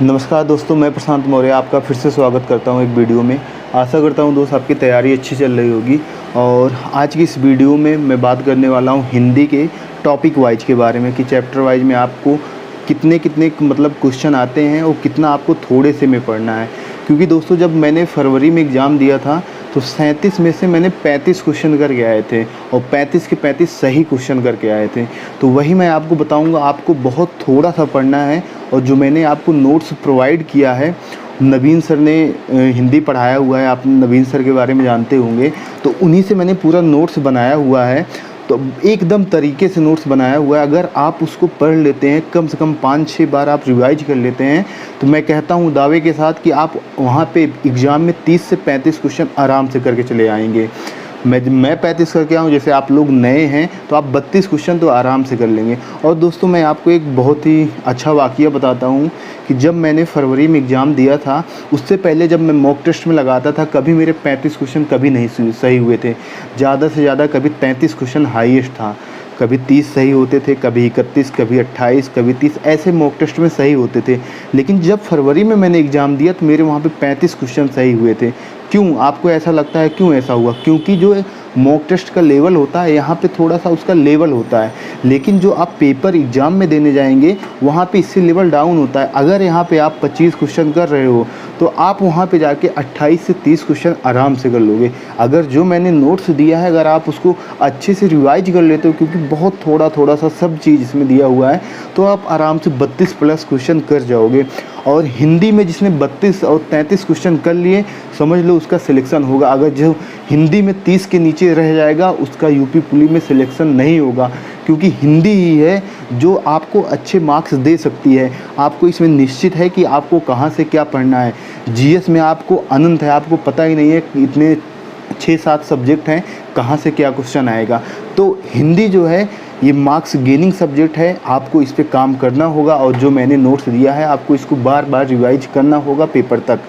नमस्कार दोस्तों, मैं प्रशांत मौर्य आपका फिर से स्वागत करता हूं एक वीडियो में। आशा करता हूं दोस्त आपकी तैयारी अच्छी चल रही होगी। और आज की इस वीडियो में मैं बात करने वाला हूं हिंदी के टॉपिक वाइज के बारे में कि चैप्टर वाइज में आपको कितने कितने मतलब क्वेश्चन आते हैं और कितना आपको थोड़े से में पढ़ना है। क्योंकि दोस्तों जब मैंने फरवरी में एग्ज़ाम दिया था तो 37 में से मैंने 35 क्वेश्चन करके आए थे और 35 के 35 सही क्वेश्चन करके आए थे। तो वही मैं आपको बताऊंगा, आपको बहुत थोड़ा सा पढ़ना है। और जो मैंने आपको नोट्स प्रोवाइड किया है, नवीन सर ने हिंदी पढ़ाया हुआ है, आप नवीन सर के बारे में जानते होंगे, तो उन्हीं से मैंने पूरा नोट्स बनाया हुआ है। तो एकदम तरीके से नोट्स बनाया हुआ है। अगर आप उसको पढ़ लेते हैं, कम से कम 5-6 बार आप रिवाइज कर लेते हैं, तो मैं कहता हूँ दावे के साथ कि आप वहाँ पे एग्ज़ाम में 30 से 35 क्वेश्चन आराम से करके चले आएंगे। मैं 35 करके आऊँ, जैसे आप लोग नए हैं तो आप 32 क्वेश्चन तो आराम से कर लेंगे। और दोस्तों मैं आपको एक बहुत ही अच्छा वाक़या बताता हूँ कि जब मैंने फरवरी में एग्ज़ाम दिया था, उससे पहले जब मैं मॉक टेस्ट में लगाता था, कभी मेरे 35 क्वेश्चन कभी नहीं सही हुए थे। ज़्यादा से ज़्यादा कभी 33 क्वेश्चन हाईएस्ट था। कभी 30 सही होते थे, कभी 31, कभी 28, कभी 30, ऐसे मॉक टेस्ट में सही होते थे। लेकिन जब फरवरी में मैंने एग्ज़ाम दिया तो मेरे वहाँ पे 35 क्वेश्चन सही हुए थे। क्यों आपको ऐसा लगता है, क्यों ऐसा हुआ? क्योंकि जो मॉक टेस्ट का लेवल होता है, यहाँ पे थोड़ा सा उसका लेवल होता है, लेकिन जो आप पेपर एग्ज़ाम में देने जाएंगे वहाँ पे इससे लेवल डाउन होता है। अगर यहाँ पे आप 25 क्वेश्चन कर रहे हो तो आप वहाँ पे जाके 28 से 30 क्वेश्चन आराम से कर लोगे। अगर जो मैंने नोट्स दिया है, अगर आप उसको अच्छे से रिवाइज कर लेते हो, क्योंकि बहुत थोड़ा सा सब चीज़ इसमें दिया हुआ है, तो आप आराम से 32 प्लस क्वेश्चन कर जाओगे। और हिंदी में जिसने 32 और 33 क्वेश्चन कर लिए, समझ लो उसका सिलेक्शन होगा। अगर जो हिंदी में 30 के नीचे रह जाएगा उसका यूपी पुलिस में सिलेक्शन नहीं होगा, क्योंकि हिंदी ही है जो आपको अच्छे मार्क्स दे सकती है। आपको इसमें निश्चित है कि आपको कहाँ से क्या पढ़ना है। जीएस में आपको अनंत है, आपको पता ही नहीं है कि इतने 6-7 सब्जेक्ट हैं, कहाँ से क्या क्वेश्चन आएगा। तो हिंदी जो है ये मार्क्स गेनिंग सब्जेक्ट है, आपको इस पे काम करना होगा। और जो मैंने नोट्स दिया है आपको इसको बार बार रिवाइज करना होगा पेपर तक।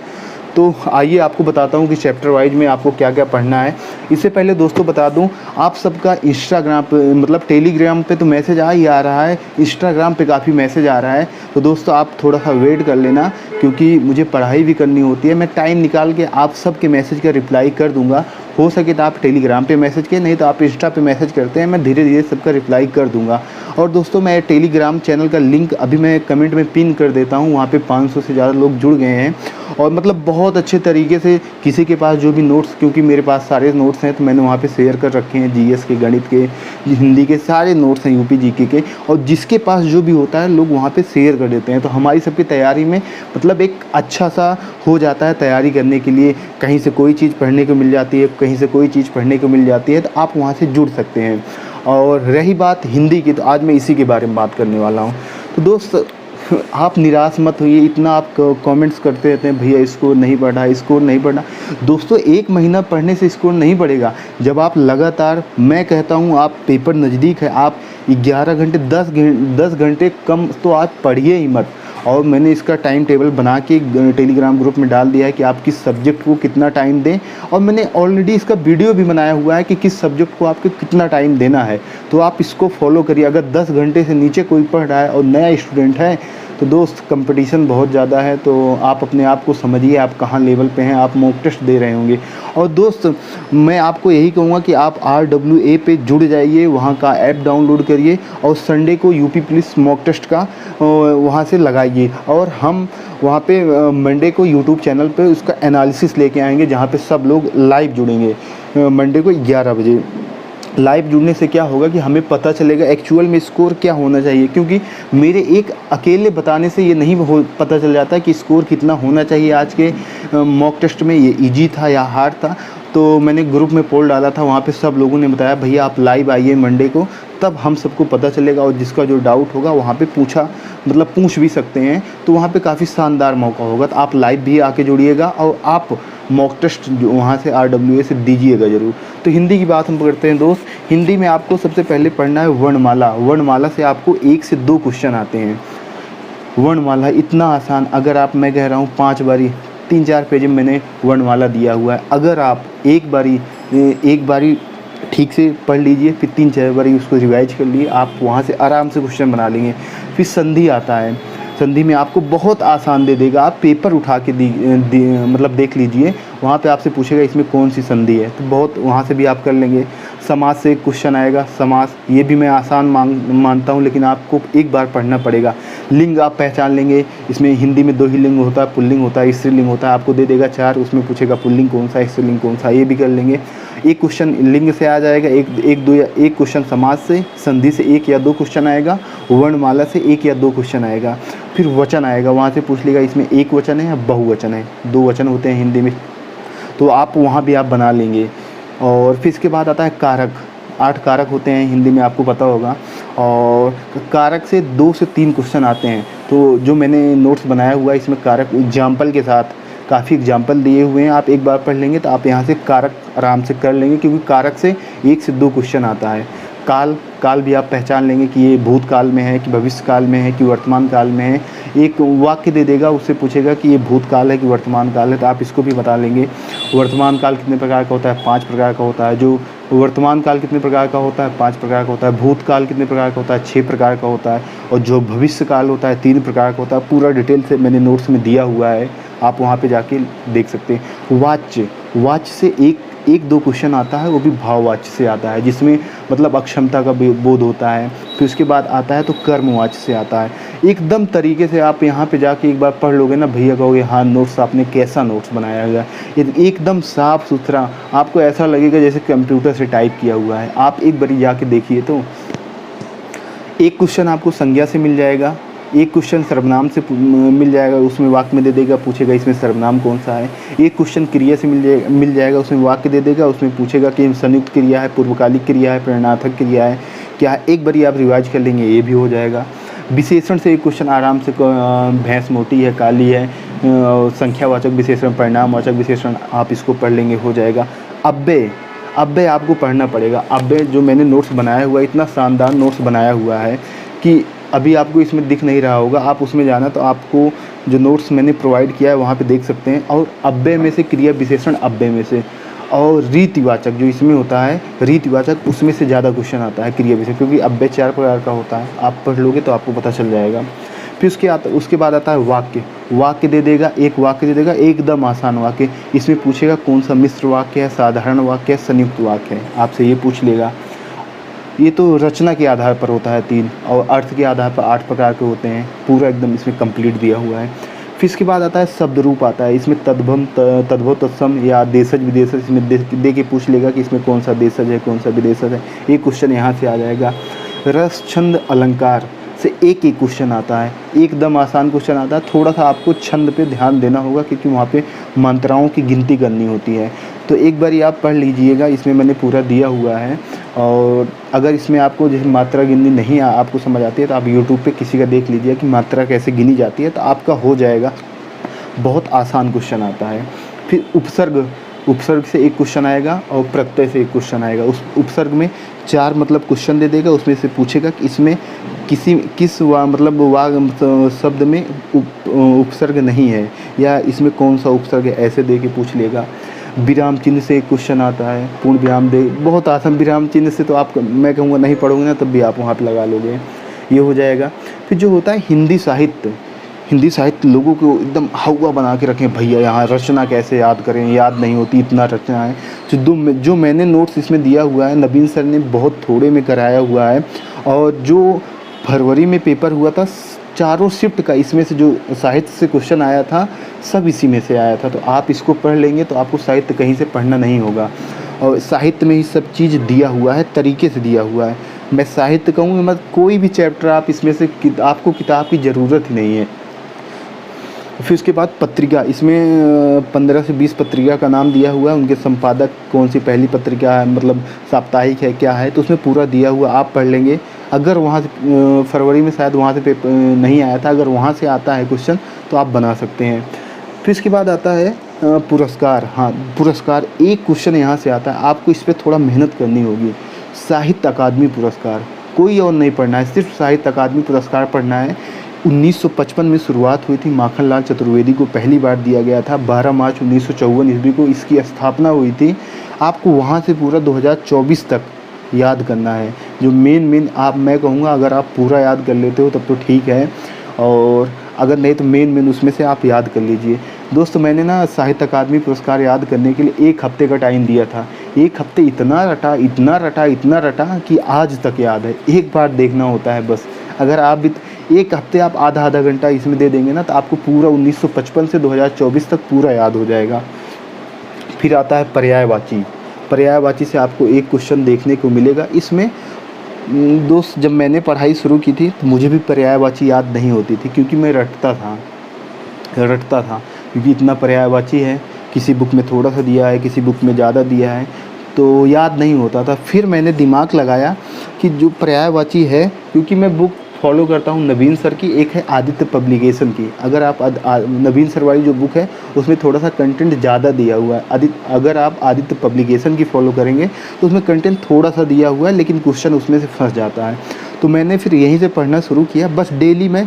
तो आइए आपको बताता हूँ कि चैप्टर वाइज में आपको क्या क्या पढ़ना है। इससे पहले दोस्तों बता दूँ, आप सबका इंस्टाग्राम पे मतलब टेलीग्राम पे तो मैसेज आ ही आ रहा है, इंस्टाग्राम पे काफ़ी मैसेज आ रहा है। तो दोस्तों आप थोड़ा सा वेट कर लेना, क्योंकि मुझे पढ़ाई भी करनी होती है। मैं टाइम निकाल के आप सबके मैसेज का रिप्लाई कर दूँगा। हो सके तो आप टेलीग्राम पे मैसेज किए, नहीं तो आप इंस्टा पे मैसेज करते हैं, मैं धीरे धीरे सबका रिप्लाई कर दूंगा। और दोस्तों मैं टेलीग्राम चैनल का लिंक अभी मैं कमेंट में पिन कर देता हूं, वहां पे 500 से ज़्यादा लोग जुड़ गए हैं। और मतलब बहुत अच्छे तरीके से किसी के पास जो भी नोट्स, क्योंकि मेरे पास सारे नोट्स हैं तो मैंने वहाँ पे शेयर कर रखे हैं, जीएस के, गणित के, हिंदी के सारे नोट्स हैं, यूपी जीके के। और जिसके पास जो भी होता है लोग वहाँ पे शेयर कर देते हैं। तो हमारी सबकी तैयारी में मतलब एक अच्छा सा हो जाता है तैयारी करने के लिए। कहीं से कोई चीज़ पढ़ने को मिल जाती है, कहीं से कोई चीज़ पढ़ने को मिल जाती है, तो आप वहाँ से जुड़ सकते हैं। और रही बात हिंदी की, तो आज मैं इसी के बारे में बात करने वाला हूँ। तो दोस्त आप निराश मत होइए, इतना आप कमेंट्स करते रहते हैं भैया स्कोर नहीं बढ़ा, स्कोर नहीं बढ़ा। दोस्तों 1 महीना पढ़ने से स्कोर नहीं बढ़ेगा। जब आप लगातार, मैं कहता हूँ आप पेपर नज़दीक है, आप 11 घंटे 10 घंटे कम तो आप पढ़िए ही मत। और मैंने इसका टाइम टेबल बना के टेलीग्राम ग्रुप में डाल दिया है कि आप किस सब्जेक्ट को कितना टाइम दें। और मैंने ऑलरेडी इसका वीडियो भी बनाया हुआ है कि किस सब्जेक्ट को आपको कितना टाइम देना है। तो आप इसको फॉलो करिए। अगर 10 घंटे से नीचे कोई पढ़ रहा है और नया स्टूडेंट है, तो दोस्त कंपटीशन बहुत ज़्यादा है, तो आप अपने आप को समझिए आप कहाँ लेवल पे हैं। आप मॉक टेस्ट दे रहे होंगे। और दोस्त मैं आपको यही कहूँगा कि आप RWA पे जुड़ जाइए, वहाँ का ऐप डाउनलोड करिए और संडे को यूपी पुलिस मॉक टेस्ट का वहाँ से लगाइए। और हम वहाँ पे मंडे को यूट्यूब चैनल पे उसका एनालिसिस लेके आएंगे, जहाँ पे सब लोग लाइव जुड़ेंगे मंडे को 11 बजे। लाइव जुड़ने से क्या होगा कि हमें पता चलेगा एक्चुअल में स्कोर क्या होना चाहिए। क्योंकि मेरे एक अकेले बताने से ये नहीं पता चल जाता कि स्कोर कितना होना चाहिए। आज के मॉक टेस्ट में ये इजी था या हार्ड था। तो मैंने ग्रुप में पोल डाला था, वहाँ पे सब लोगों ने बताया भैया आप लाइव आइए मंडे को, तब हम सबको पता चलेगा। और जिसका जो डाउट होगा वहाँ पे पूछ भी सकते हैं। तो वहाँ पे काफ़ी शानदार मौका होगा। तो आप लाइव भी आके जुड़िएगा और आप मॉक टेस्ट जो वहाँ से RWA से दीजिएगा ज़रूर। तो हिंदी की बात हम करते हैं दोस्त। हिंदी में आपको सबसे पहले पढ़ना है वर्णमाला। वर्णमाला से आपको 1 से 2 क्वेश्चन आते हैं। वर्णमाला इतना आसान, अगर आप, मैं कह रहा हूँ 5 बारी 3-4 पेज में मैंने वर्णमाला दिया हुआ है। अगर आप एक बारी ठीक से पढ़ लीजिए, फिर 3-4 बारी उसको रिवाइज कर लिए, आप वहाँ से आराम से क्वेश्चन बना लेंगे। फिर संधि आता है। संधि में आपको बहुत आसान दे देगा। आप पेपर उठा के मतलब देख लीजिए, वहाँ पे आपसे पूछेगा इसमें कौन सी संधि है, तो बहुत वहाँ से भी आप कर लेंगे। समास से एक क्वेश्चन आएगा, समास, ये भी मैं आसान मानता हूँ, लेकिन आपको एक बार पढ़ना पड़ेगा। लिंग आप पहचान लेंगे, इसमें हिंदी में 2 ही लिंग होता है, पुल्लिंग होता है, स्त्रीलिंग होता है। आपको दे देगा 4, उसमें पूछेगा पुल्लिंग कौन सा है, स्त्रीलिंग कौन सा है, ये भी कर लेंगे। एक क्वेश्चन लिंग से आ जाएगा, एक क्वेश्चन समास से, संधि से 1 या 2 क्वेश्चन आएगा, वर्णमाला से 1 या 2 क्वेश्चन आएगा। फिर वचन आएगा, वहाँ से पूछ लेगा इसमें एक वचन है या बहुवचन है। 2 वचन होते हैं हिंदी में, तो आप वहाँ भी आप बना लेंगे। और फिर इसके बाद आता है कारक। 8 कारक होते हैं हिंदी में, आपको पता होगा। और कारक से 2 से 3 क्वेश्चन आते हैं। तो जो मैंने नोट्स बनाया हुआ है इसमें कारक एग्जाम्पल के साथ काफ़ी एग्जाम्पल दिए हुए हैं। आप एक बार पढ़ लेंगे तो आप यहाँ से कारक आराम से कर लेंगे, क्योंकि कारक से 1 से 2 क्वेश्चन आता है। काल भी आप पहचान लेंगे कि ये भूतकाल में है कि भविष्य काल में है कि वर्तमान काल में है। एक वाक्य दे देगा, उससे पूछेगा कि ये भूतकाल है कि वर्तमान काल है, तो आप इसको भी बता लेंगे। वर्तमान काल कितने प्रकार का होता है? 5 प्रकार का होता है। जो वर्तमान काल कितने प्रकार का होता है? 5 प्रकार का होता है। भूतकाल कितने प्रकार का होता है? 6 प्रकार का होता है। और जो भविष्य काल होता है 3 प्रकार का होता है। पूरा डिटेल से मैंने नोट्स में दिया हुआ है, आप वहाँ पे जाके देख सकते हैं। वाच्य से एक 2 क्वेश्चन आता है, वो भी भाववाच्य से आता है, जिसमें मतलब अक्षमता का बोध होता है। फिर उसके बाद आता है तो कर्मवाच्य से आता है। एकदम तरीके से आप यहाँ पे जाके एक बार पढ़ लोगे ना, भैया कहोगे हाँ नोट्स आपने कैसा नोट्स बनाया हुआ है, एकदम साफ़ सुथरा, आपको ऐसा लगेगा जैसे कंप्यूटर से टाइप किया हुआ है। आप एक बारी जाके देखिए तो एक क्वेश्चन आपको संज्ञा से मिल जाएगा, एक क्वेश्चन सर्वनाम से मिल जाएगा, उसमें वाक्य में दे देगा, पूछेगा इसमें सर्वनाम कौन सा है। एक क्वेश्चन क्रिया से मिल जाएगा, उसमें वाक्य दे देगा, उसमें पूछेगा कि संयुक्त क्रिया है, पूर्वकालिक क्रिया है, प्रेरणार्थक क्रिया है क्या है। एक बारी आप रिवाइज कर लेंगे, ये भी हो जाएगा। विशेषण से एक क्वेश्चन आराम से, भैंस मोटी है, काली है, संख्यावाचक विशेषण, परिणामवाचक विशेषण, आप इसको पढ़ लेंगे, हो जाएगा। अव्यय आपको पढ़ना पड़ेगा। अव्यय जो मैंने नोट्स बनाया हुआ है, इतना शानदार नोट्स बनाया हुआ है कि अभी आपको इसमें दिख नहीं रहा होगा। आप उसमें जाना तो आपको जो नोट्स मैंने प्रोवाइड किया है वहाँ पे देख सकते हैं। और अव्यय में से क्रिया विशेषण अव्यय में से, और रीतिवाचक जो इसमें होता है, रीतिवाचक उसमें से ज़्यादा क्वेश्चन आता है क्रिया विशेषण, क्योंकि अव्यय 4 प्रकार का होता है। आप पढ़ लोगे तो आपको पता चल जाएगा। फिर उसके बाद आता है वाक्य दे देगा, एक वाक्य दे देगा, एकदम आसान वाक्य। इसमें पूछेगा कौन सा मिश्र वाक्य है, साधारण वाक्य है, संयुक्त वाक्य है, आपसे ये पूछ लेगा। ये तो रचना के आधार पर होता है 3, और अर्थ के आधार पर 8 प्रकार के होते हैं। पूरा एकदम इसमें कंप्लीट दिया हुआ है। फिर इसके बाद आता है शब्द रूप आता है। इसमें तद्भव तत्सम या देशज विदेशज इसमें दे के पूछ लेगा कि इसमें कौन सा देशज है, कौन सा विदेशज है। एक क्वेश्चन यहाँ से आ जाएगा। रस छंद अलंकार से एक क्वेश्चन आता है, एकदम आसान क्वेश्चन आता है। थोड़ा सा आपको छंद पे ध्यान देना होगा, क्योंकि वहाँ पे मात्राओं की गिनती करनी होती है। तो एक बार आप पढ़ लीजिएगा, इसमें मैंने पूरा दिया हुआ है। और अगर इसमें आपको जैसे मात्रा गिननी नहीं आपको समझ आती है, तो आप यूट्यूब पे किसी का देख लीजिए कि मात्रा कैसे गिनी जाती है, तो आपका हो जाएगा। बहुत आसान क्वेश्चन आता है। फिर उपसर्ग से एक क्वेश्चन आएगा, और प्रत्यय से एक क्वेश्चन आएगा। उस उपसर्ग में 4 मतलब क्वेश्चन दे देगा, उसमें से पूछेगा कि इसमें किस शब्द में उपसर्ग नहीं है, या इसमें कौन सा उपसर्ग है, ऐसे दे के पूछ लेगा। विराम चिन्ह से एक क्वेश्चन आता है, पूर्ण विराम दे, बहुत आसान। विराम चिन्ह से तो आप, मैं कहूँगा नहीं पढ़ोगे ना, तब भी आप वहाँ पे लगा लोगे, ये हो जाएगा। फिर जो होता है हिंदी साहित्य लोगों को एकदम हवा बना के रखें, भैया यहाँ रचना कैसे याद करें, याद नहीं होती, इतना रचना है। जो मैंने नोट्स इसमें दिया हुआ है, नवीन सर ने बहुत थोड़े में कराया हुआ है। और जो फरवरी में पेपर हुआ था, चारों शिफ्ट का इसमें से जो साहित्य से क्वेश्चन आया था, सब इसी में से आया था। तो आप इसको पढ़ लेंगे तो आपको साहित्य कहीं से पढ़ना नहीं होगा। और साहित्य में ही सब चीज़ दिया हुआ है, तरीके से दिया हुआ है। मैं साहित्य कहूँगा, मतलब कोई भी चैप्टर आप इसमें से आपको किताब की ज़रूरत ही नहीं है। फिर उसके बाद पत्रिका, इसमें 15 से 20 पत्रिका का नाम दिया हुआ है। उनके संपादक कौन सी पहली पत्रिका है, मतलब साप्ताहिक है क्या है, तो उसमें पूरा दिया हुआ, आप पढ़ लेंगे। अगर वहाँ से फरवरी में शायद वहाँ से पेपर नहीं आया था, अगर वहाँ से आता है क्वेश्चन तो आप बना सकते हैं। फिर इसके बाद आता है पुरस्कार। हाँ, पुरस्कार एक क्वेश्चन यहाँ से आता है, आपको इस पर थोड़ा मेहनत करनी होगी। साहित्य अकादमी पुरस्कार, कोई और नहीं पढ़ना है, सिर्फ साहित्य अकादमी पुरस्कार पढ़ना है। 1955 में शुरुआत हुई थी, माखनलाल चतुर्वेदी को पहली बार दिया गया था। 12 मार्च 1954 ईस्वी को इसकी स्थापना हुई थी। आपको वहाँ से पूरा 2024 तक याद करना है। जो मेन मैं कहूँगा, अगर आप पूरा याद कर लेते हो तब तो ठीक है। और अगर नहीं तो मेन उसमें से आप याद कर लीजिए। दोस्तों मैंने ना साहित्य अकादमी पुरस्कार याद करने के लिए 1 हफ्ते का टाइम दिया था। 1 हफ्ते इतना रटा कि आज तक याद है। एक बार देखना होता है बस। अगर आप भी 1 हफ्ते आप आधा घंटा इसमें दे देंगे ना, तो आपको पूरा 1955 से 2024 तक पूरा याद हो जाएगा। फिर आता है पर्यायवाची। पर्यायवाची से आपको एक क्वेश्चन देखने को मिलेगा। इसमें दोस्त जब मैंने पढ़ाई शुरू की थी तो मुझे भी पर्यायवाची याद नहीं होती थी, क्योंकि मैं रटता था क्योंकि इतना पर्यायवाची है, किसी बुक में थोड़ा सा दिया है, किसी बुक में ज़्यादा दिया है, तो याद नहीं होता था। फिर मैंने दिमाग लगाया कि जो पर्यायवाची है, क्योंकि मैं बुक फॉलो करता हूँ नवीन सर की, एक है आदित्य पब्लिकेशन की। अगर आप नवीन सर वाली जो बुक है उसमें थोड़ा सा कंटेंट ज़्यादा दिया हुआ है। अगर आप आदित्य पब्लिकेशन की फॉलो करेंगे तो उसमें कंटेंट थोड़ा सा दिया हुआ है, लेकिन क्वेश्चन उसमें से फंस जाता है। तो मैंने फिर यहीं से पढ़ना शुरू किया। बस डेली मैं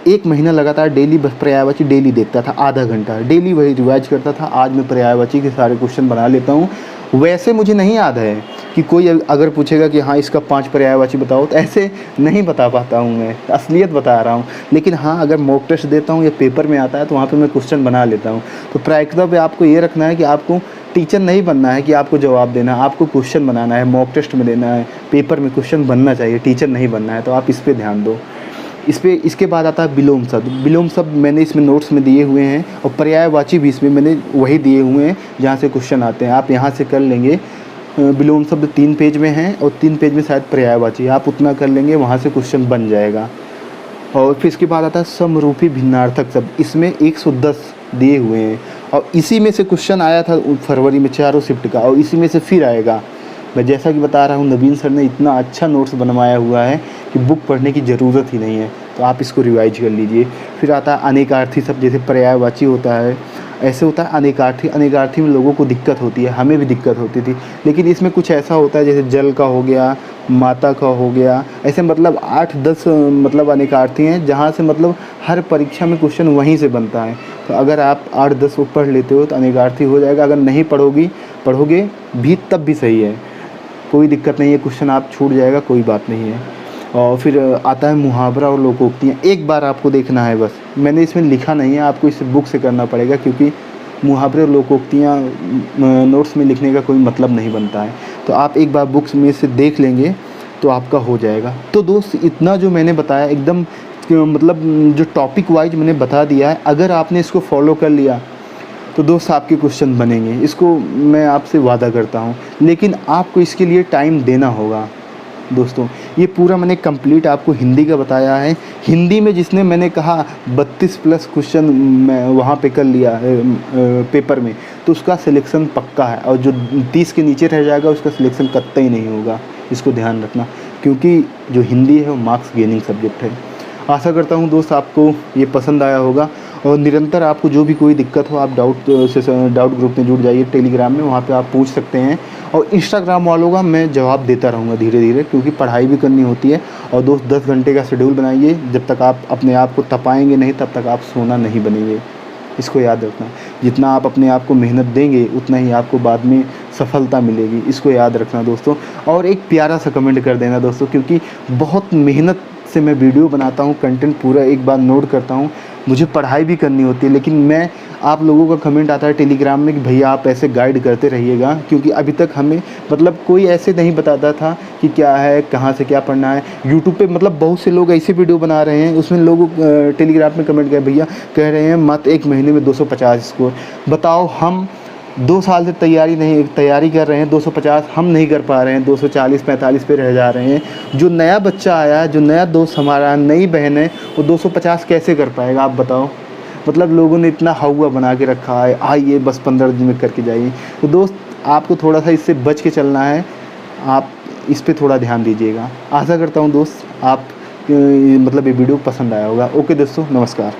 1 महीना लगातार डेली बस पर्यायवाची डेली देखता था, आधा घंटा डेली वही रिवाइज करता था। आज मैं पर्यायवाची के सारे क्वेश्चन बना लेता हूँ। वैसे मुझे नहीं याद है कि कोई अगर पूछेगा कि हाँ इसका 5 पर्यायवाची बताओ, तो ऐसे नहीं बता पाता हूँ, मैं असलियत बता रहा हूँ। लेकिन हाँ, अगर मॉक टेस्ट देता हूँ या पेपर में आता है तो वहाँ पे मैं क्वेश्चन बना लेता हूँ। तो प्रायिकता पे आपको ये रखना है कि आपको टीचर नहीं बनना है कि आपको जवाब देना है, आपको क्वेश्चन बनाना है, मॉक टेस्ट में देना है, पेपर में क्वेश्चन बनना चाहिए, टीचर नहीं बनना है। तो आप इस पर ध्यान दो। इसके बाद आता है विलोम शब्द। विलोम शब्द मैंने इसमें नोट्स में दिए हुए हैं, और पर्यायवाची भी इसमें मैंने वही दिए हुए हैं जहाँ से क्वेश्चन आते हैं। आप यहाँ से कर लेंगे। विलोम शब्द 3 पेज में हैं और 3 पेज में शायद पर्यायवाची, आप उतना कर लेंगे, वहाँ से क्वेश्चन बन जाएगा। और फिर इसके बाद आता है समरूपी भिन्नार्थक शब्द। इसमें 110 दिए हुए हैं, और इसी में से क्वेश्चन आया था फरवरी में चारों शिफ्ट का, और इसी में से फिर आएगा। मैं जैसा कि बता रहा हूँ, नवीन सर ने इतना अच्छा नोट्स बनवाया हुआ है कि बुक पढ़ने की ज़रूरत ही नहीं है। तो आप इसको रिवाइज कर लीजिए। फिर आता है अनेकार्थी शब्द। जैसे पर्यायवाची होता है, ऐसे होता है अनेकार्थी। अनेकार्थी में लोगों को दिक्कत होती है, हमें भी दिक्कत होती थी, लेकिन इसमें कुछ ऐसा होता है जैसे जल का हो गया, माता का हो गया, ऐसे मतलब 8-10 मतलब अनेकार्थी हैं, जहाँ से मतलब हर परीक्षा में क्वेश्चन वहीं से बनता है। तो अगर आप 8-10 को पढ़ लेते हो तो अनेकार्थी हो जाएगा। अगर नहीं पढ़ोगे भी तब भी सही है, कोई दिक्कत नहीं है, क्वेश्चन आप छूट जाएगा, कोई बात नहीं है। और फिर आता है मुहावरा और लोकोक्तियाँ। एक बार आपको देखना है बस, मैंने इसमें लिखा नहीं है, आपको इस बुक से करना पड़ेगा, क्योंकि मुहावरे और लोकोक्तियाँ नोट्स में लिखने का कोई मतलब नहीं बनता है। तो आप एक बार बुक्स में से देख लेंगे तो आपका हो जाएगा। तो दोस्त इतना जो मैंने बताया एकदम मतलब जो टॉपिक वाइज मैंने बता दिया है, अगर आपने इसको फॉलो कर लिया तो दोस्त आपके क्वेश्चन बनेंगे, इसको मैं आपसे वादा करता हूँ। लेकिन आपको इसके लिए टाइम देना होगा दोस्तों। ये पूरा मैंने कंप्लीट आपको हिंदी का बताया है। हिंदी में जिसने मैंने कहा 32+ क्वेश्चन मैं वहाँ पे कर लिया पेपर में, तो उसका सिलेक्शन पक्का है। और जो 30 के नीचे रह जाएगा उसका सिलेक्शन कतई नहीं होगा, इसको ध्यान रखना, क्योंकि जो हिंदी है वो मार्क्स गेनिंग सब्जेक्ट है। आशा करता हूँ दोस्त आपको ये पसंद आया होगा। और निरंतर आपको जो भी कोई दिक्कत हो, आप डाउट ग्रुप में जुड़ जाइए टेलीग्राम में, वहाँ पे आप पूछ सकते हैं। और इंस्टाग्राम वालों का मैं जवाब देता रहूँगा धीरे धीरे, क्योंकि पढ़ाई भी करनी होती है। और दोस्त 10 घंटे का शेड्यूल बनाइए, जब तक आप अपने आप को तपाएंगे नहीं तब तक आप सोना नहीं बनेंगे, इसको याद रखना। जितना आप अपने आप को मेहनत देंगे उतना ही आपको बाद में सफलता मिलेगी, इसको याद रखना दोस्तों। और एक प्यारा सा कमेंट कर देना दोस्तों, क्योंकि बहुत मेहनत से मैं वीडियो बनाता हूँ, कंटेंट पूरा एक बार नोट करता हूँ, मुझे पढ़ाई भी करनी होती है। लेकिन मैं आप लोगों का कमेंट आता है टेलीग्राम में कि भैया आप ऐसे गाइड करते रहिएगा, क्योंकि अभी तक हमें मतलब कोई ऐसे नहीं बताता था कि क्या है, कहाँ से क्या पढ़ना है। यूट्यूब पे मतलब बहुत से लोग ऐसे वीडियो बना रहे हैं, उसमें लोग टेलीग्राम में कमेंट कर भैया कह रहे हैं मत 1 महीने में 250 स्कोर। बताओ, हम 2 साल से तैयारी कर रहे हैं, 250 हम नहीं कर पा रहे हैं, 240-45 पे रह जा रहे हैं। जो नया बच्चा आया है, जो नया दोस्त हमारा, नई बहन है, वो 250 कैसे कर पाएगा आप बताओ। मतलब लोगों ने इतना हवा बना के रखा है, आइए बस 15 दिन में करके जाइए। तो दोस्त आपको थोड़ा सा इससे बच के चलना है, आप इस पे थोड़ा ध्यान दीजिएगा। आशा करता हूँ दोस्त आप मतलब ये वीडियो पसंद आया होगा। ओके दोस्तों, नमस्कार।